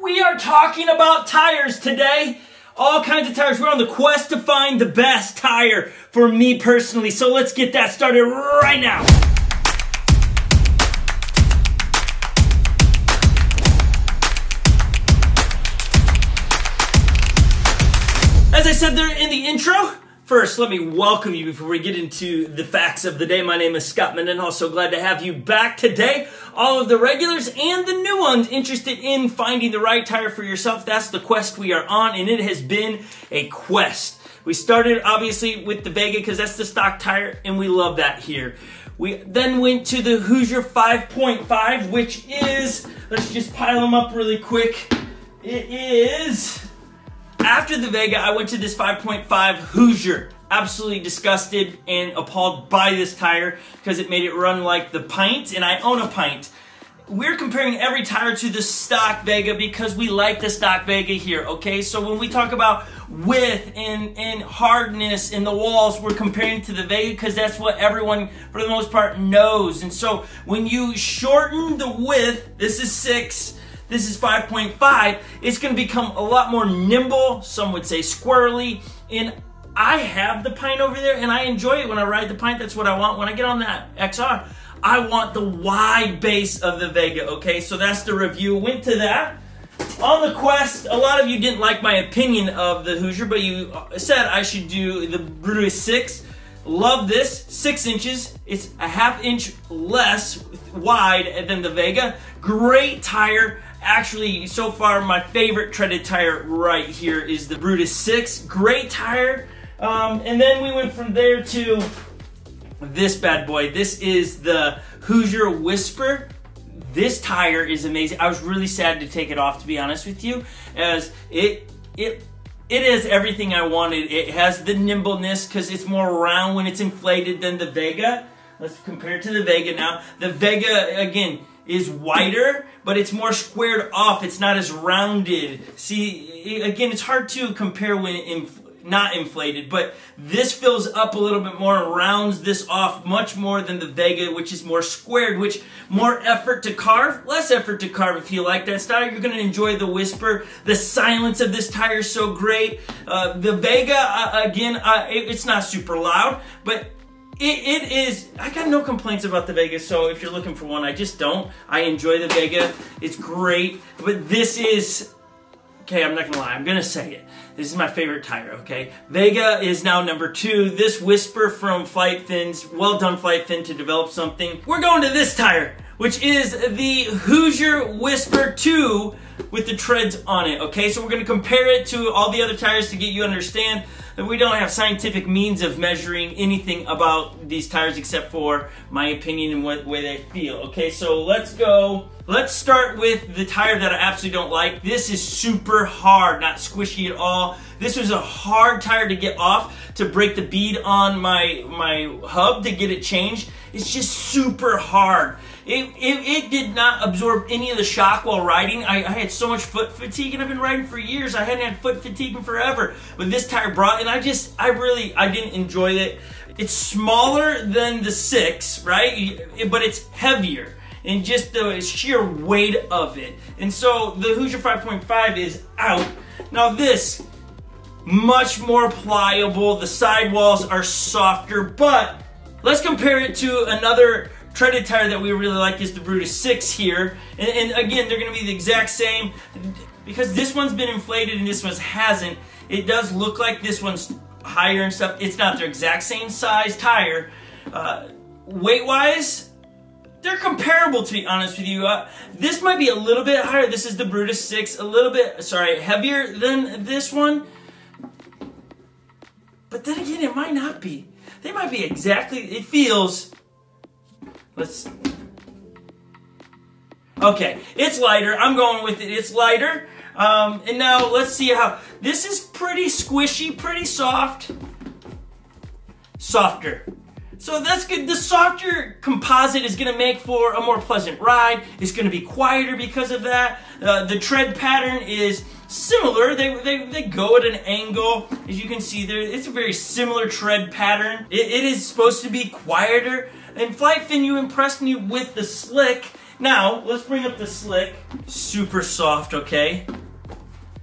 We are talking about tires today. All kinds of tires. We're on the quest to find the best tire for me personally. So let's get that started right now. As I said there in the intro, first, let me welcome you before we get into the facts of the day. My name is Scot Mendenhall. So glad to have you back today. All of the regulars and the new ones interested in finding the right tire for yourself. That's the quest we are on, and it has been a quest. We started, obviously, with the Vega because that's the stock tire, and we love that here. We then went to the Hoosier 5.5, which is, let's just pile them up really quick. It is... After the Vega, I went to this 5.5 Hoosier. Absolutely disgusted and appalled by this tire because it made it run like the pint, and I own a pint. We're comparing every tire to the stock Vega because we like the stock Vega here, okay? So when we talk about width and hardness in the walls, we're comparing to the Vega because that's what everyone, for the most part, knows. And so when you shorten the width, this is 6, this is 5.5, it's going to become a lot more nimble, some would say squirrely, and I have the pint over there and I enjoy it when I ride the pint. That's what I want. When I get on that XR, I want the wide base of the Vega, okay? So that's the review. Went to that. On the quest, a lot of you didn't like my opinion of the Hoosier, but you said I should do the Brutus 6. Love this, 6 inches. It's a ½ inch less wide than the Vega. Great tire. Actually, so far, my favorite treaded tire right here is the Brutus 6. Great tire. And then we went from there to this bad boy. This is the Hoosier Whisper. This tire is amazing. I was really sad to take it off, to be honest with you, as it is everything I wanted. It has the nimbleness because it's more round when it's inflated than the Vega. Let's compare it to the Vega now. The Vega, again, is wider, but it's more squared off. It's not as rounded. See, again, it's hard to compare when not inflated, but this fills up a little bit more and rounds this off much more than the Vega, which is more squared, which more effort to carve, less effort to carve if you like that style. You're going to enjoy the Whisper. The silence of this tire is so great. The Vega, again, it's not super loud, but it is, I got no complaints about the Vega, so if you're looking for one, I just don't. I enjoy the Vega. It's great, but this is, okay, I'm not going to lie. I'm going to say it. This is my favorite tire, okay? Vega is now number 2. This Whisper from Flight Fins, well done Flight Fin to develop something. We're going to this tire, which is the Hoosier Whisper 2 with the treads on it, okay? So we're going to compare it to all the other tires to get you to understand that we don't have scientific means of measuring anything about these tires except for my opinion and what way they feel, okay? So let's go. Let's start with the tire that I absolutely don't like. This is super hard, not squishy at all. This was a hard tire to get off, to break the bead on my hub to get it changed. It's just super hard. It did not absorb any of the shock while riding. I had so much foot fatigue, and I've been riding for years. I hadn't had foot fatigue in forever. But this tire brought, and I didn't enjoy it. It's smaller than the 6, right? But it's heavier. And just the sheer weight of it. And so the Hoosier 5.5 is out. Now this, much more pliable. The sidewalls are softer, but let's compare it to another treaded tire that we really like is the Brutus 6 here. And again, they're going to be the exact same. Because this one's been inflated and this one hasn't, it does look like this one's higher and stuff. It's not their exact same size tire. Weight-wise, they're comparable, to be honest with you. This might be a little bit higher. This is the Brutus 6, a little bit, heavier than this one. But then again, it might not be. They might be exactly, it feels, okay, it's lighter. I'm going with it. It's lighter. And now let's see how, this is pretty squishy, pretty soft. Softer. So that's good. The softer composite is going to make for a more pleasant ride. It's going to be quieter because of that. The tread pattern is similar. They go at an angle. As you can see there, it's a very similar tread pattern. It is supposed to be quieter. And Flight Fin, you impressed me with the slick. Now, let's bring up the slick. Super soft, okay?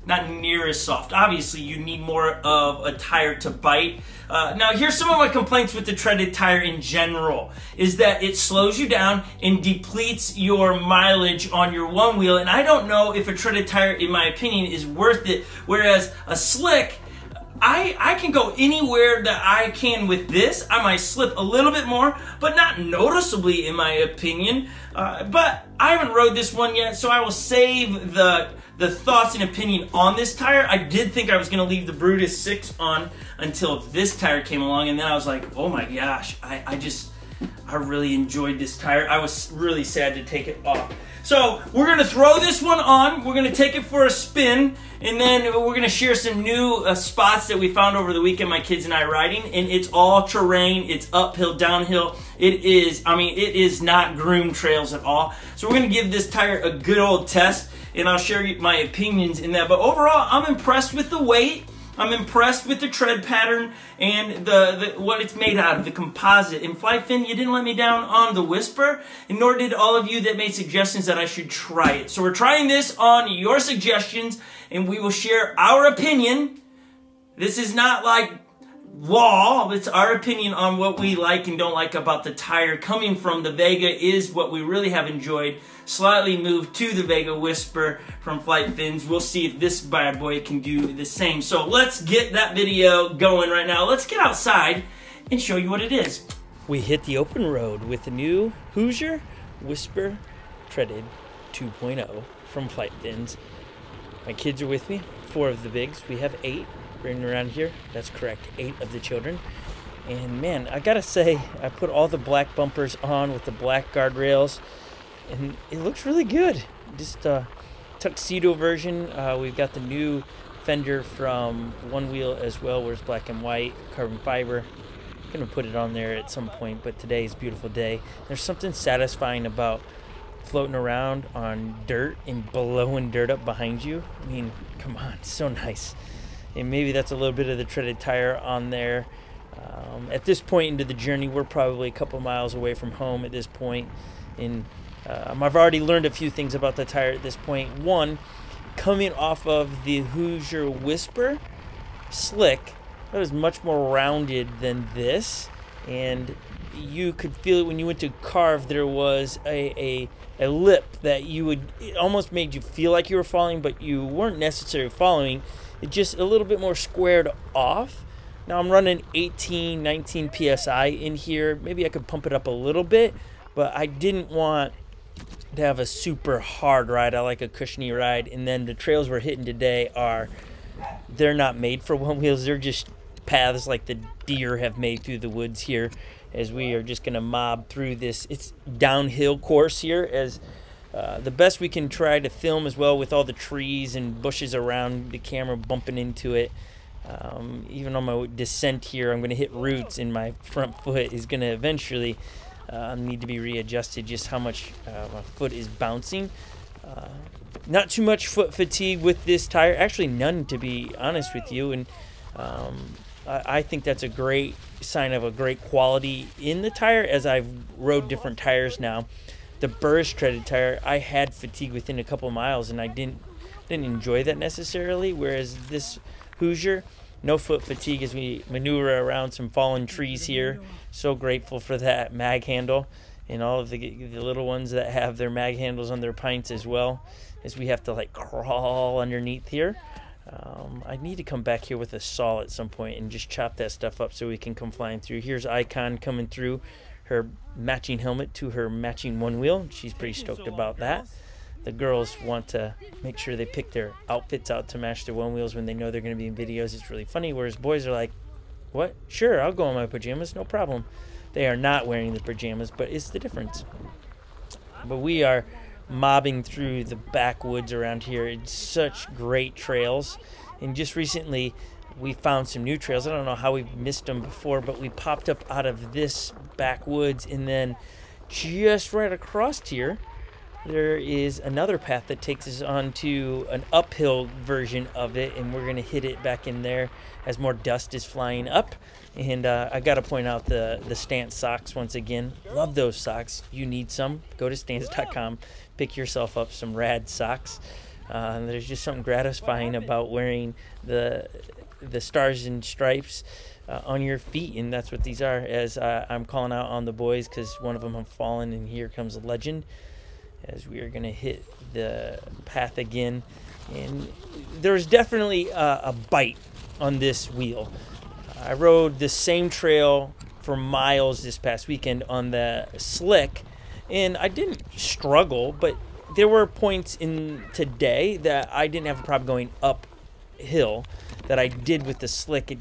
Not near as soft. Obviously, you need more of a tire to bite. Now, here's some of my complaints with the treaded tire in general, is that it slows you down and depletes your mileage on your one wheel, and I don't know if a treaded tire, in my opinion, is worth it, whereas a slick, I can go anywhere that I can with this. I might slip a little bit more, but not noticeably, in my opinion. But I haven't rode this one yet, so I will save the thoughts and opinion on this tire. I did think I was going to leave the Brutus 6 on until this tire came along, and then I was like, oh my gosh, I really enjoyed this tire. I was really sad to take it off. So we're going to throw this one on, we're going to take it for a spin, and then we're going to share some new spots that we found over the weekend, my kids and I riding, and it's all terrain, it's uphill, downhill. It is not groomed trails at all. So we're going to give this tire a good old test, and I'll share my opinions in that. But overall, I'm impressed with the weight. I'm impressed with the tread pattern and what it's made out of, the composite. And Flight Fin, you didn't let me down on the Whisper, and nor did all of you that made suggestions that I should try it. So we're trying this on your suggestions, and we will share our opinion. This is not like law. It's our opinion on what we like and don't like about the tire. Coming from the Vega is what we really have enjoyed. Slightly moved to the Vega Whisper from Flight Fins. We'll see if this bad boy can do the same. So let's get that video going right now. Let's get outside and show you what it is. We hit the open road with the new Hoosier Whisper Treaded 2.0 from Flight Fins. My kids are with me, 4 of the bigs. We have 8 running around here. That's correct, 8 of the children. And man, I gotta say, I put all the black bumpers on with the black guardrails, and it looks really good. Just tuxedo version. We've got the new fender from ONEWHEEL as well, where it's black and white, carbon fiber. I'm gonna put it on there at some point, but today is a beautiful day. There's something satisfying about floating around on dirt and blowing dirt up behind you. I mean, come on, it's so nice. And maybe that's a little bit of the treaded tire on there. At this point into the journey, we're probably a couple miles away from home at this point. And I've already learned a few things about the tire at this point. One, coming off of the Hoosier Whisper Slick, that was much more rounded than this. And you could feel it when you went to carve. There was a lip that it almost made you feel like you were falling, but you weren't necessarily following. It just a little bit more squared off. Now I'm running 18, 19 PSI in here. Maybe I could pump it up a little bit, but I didn't want to have a super hard ride. I like a cushiony ride. And then the trails we're hitting today they're not made for one wheels. They're just paths like the deer have made through the woods here, as we are just going to mob through this. It's downhill course here, as the best we can try to film as well, with all the trees and bushes around the camera bumping into it. Even on my descent here, I'm going to hit roots, and my front foot is going to eventually need to be readjusted, just how much my foot is bouncing. Not too much foot fatigue with this tire, actually none, to be honest with you, and I think that's a great sign of a great quality in the tire. As I've rode different tires now, the Burris treaded tire, I had fatigue within a couple miles, and I didn't enjoy that necessarily, whereas this Hoosier, no foot fatigue as we maneuver around some fallen trees here. So grateful for that mag handle, and all of the little ones that have their mag handles on their pints as well, as we have to like crawl underneath here. I need to come back here with a saw at some point and just chop that stuff up so we can come flying through. Here's Icon coming through, her matching helmet to her matching one wheel. She's pretty stoked about that. The girls want to make sure they pick their outfits out to match their one wheels when they know they're going to be in videos. It's really funny, whereas boys are like, what? Sure, I'll go in my pajamas, no problem. They are not wearing the pajamas, but it's the difference. But we are mobbing through the backwoods around here. It's such great trails. And just recently, we found some new trails. I don't know how we've missed them before, but we popped up out of this backwoods, and then just right across here, there is another path that takes us onto an uphill version of it, and we're going to hit it back in there as more dust is flying up. And I got to point out the Stance socks once again. Love those socks. You need some. Go to stance.com, pick yourself up some rad socks. There's just something gratifying about wearing the stars and stripes on your feet, and that's what these are. As I'm calling out on the boys because one of them have fallen, and here comes a legend as we are going to hit the path again. And there's definitely a bite on this wheel. I rode the same trail for miles this past weekend on the slick, and I didn't struggle, but there were points in today that I didn't have a problem going uphill that I did with the slick.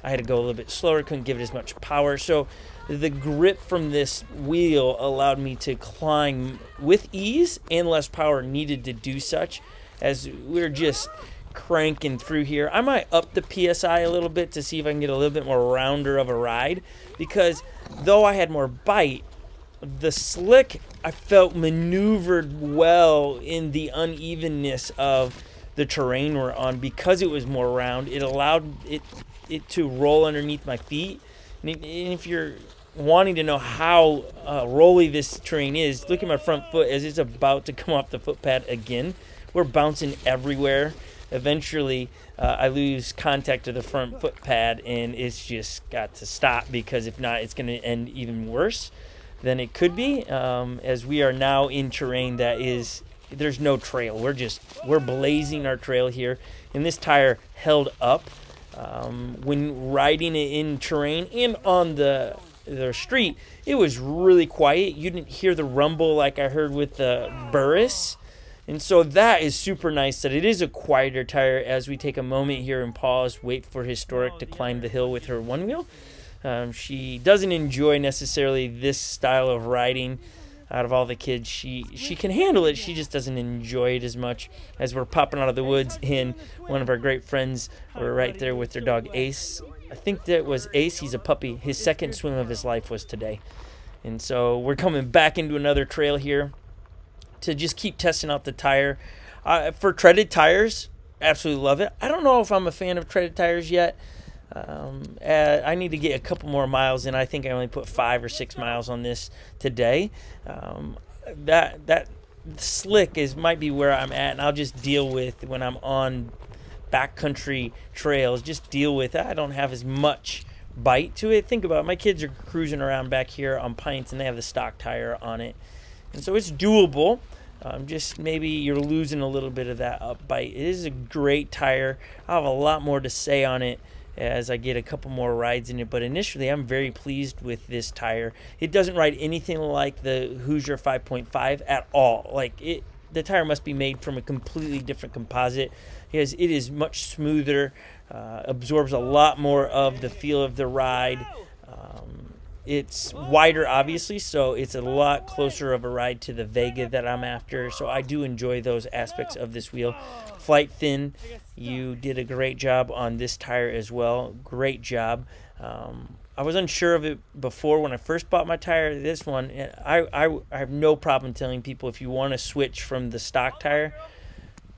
I had to go a little bit slower, couldn't give it as much power. So the grip from this wheel allowed me to climb with ease and less power needed to do such. As we're just cranking through here, I might up the PSI a little bit to see if I can get a little bit more rounder of a ride, because though I had more bite, the slick I felt maneuvered well in the unevenness of the terrain we're on. Because it was more round, it allowed it to roll underneath my feet. And if you're wanting to know how rolly this terrain is, look at my front foot as it's about to come off the foot pad again. We're bouncing everywhere. Eventually, I lose contact of the front foot pad, and it's just got to stop, because if not, it's going to end even worse than it could be, as we are now in terrain that is, there's no trail. We're blazing our trail here, and this tire held up when riding it in terrain and on the street. It was really quiet. You didn't hear the rumble like I heard with the Burris. And so that is super nice that it is a quieter tire as we take a moment here and pause, wait for Historic to climb the hill with her one wheel. She doesn't enjoy necessarily this style of riding. Out of all the kids, she can handle it. She just doesn't enjoy it as much. As we're popping out of the woods, and one of our great friends were right there with their dog Ace. I think that was Ace. He's a puppy. His second swim of his life was today. And so we're coming back into another trail here to just keep testing out the tire. For treaded tires, absolutely love it. I don't know if I'm a fan of treaded tires yet. I need to get a couple more miles in. I think I only put 5 or 6 miles on this today. That slick might be where I'm at, and I'll just deal with when I'm on backcountry trails. Just deal with it. I don't have as much bite to it. Think about it. My kids are cruising around back here on pints, and they have the stock tire on it, and so it's doable. Just maybe you're losing a little bit of that up bite. It is a great tire. I'll have a lot more to say on it as I get a couple more rides in it, but initially I'm very pleased with this tire. It doesn't ride anything like the Hoosier 5.5 at all. The tire must be made from a completely different composite, because it is much smoother, absorbs a lot more of the feel of the ride. It's wider, obviously, so it's a lot closer of a ride to the Vega that I'm after. So I do enjoy those aspects of this wheel. Flight fin, you did a great job on this tire as well. Great job. I was unsure of it before when I first bought my tire. This one, I have no problem telling people, if you want to switch from the stock tire,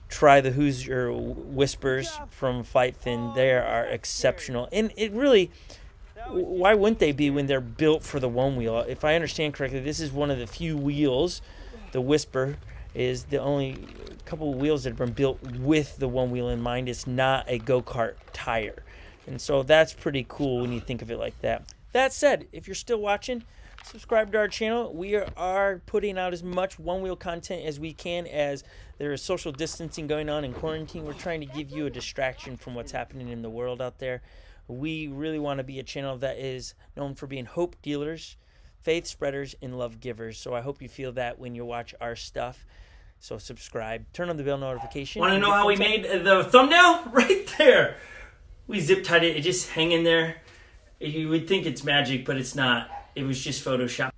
try the Hoosier Whispers from Flight Fin. They are exceptional. And it really, why wouldn't they be when they're built for the one wheel? If I understand correctly, this is one of the few wheels, the Whisper is the only couple of wheels that have been built with the one wheel in mind. It's not a go-kart tire. And so that's pretty cool when you think of it like that. That said, if you're still watching, subscribe to our channel. We are putting out as much one-wheel content as we can, as there is social distancing going on in quarantine. We're trying to give you a distraction from what's happening in the world out there. We really want to be a channel that is known for being hope dealers, faith spreaders, and love givers. So I hope you feel that when you watch our stuff. So subscribe, turn on the bell notification. Want to know how we made the thumbnail? Right there. We zip tied it. It just hang in there. You would think it's magic, but it's not. It was just Photoshop.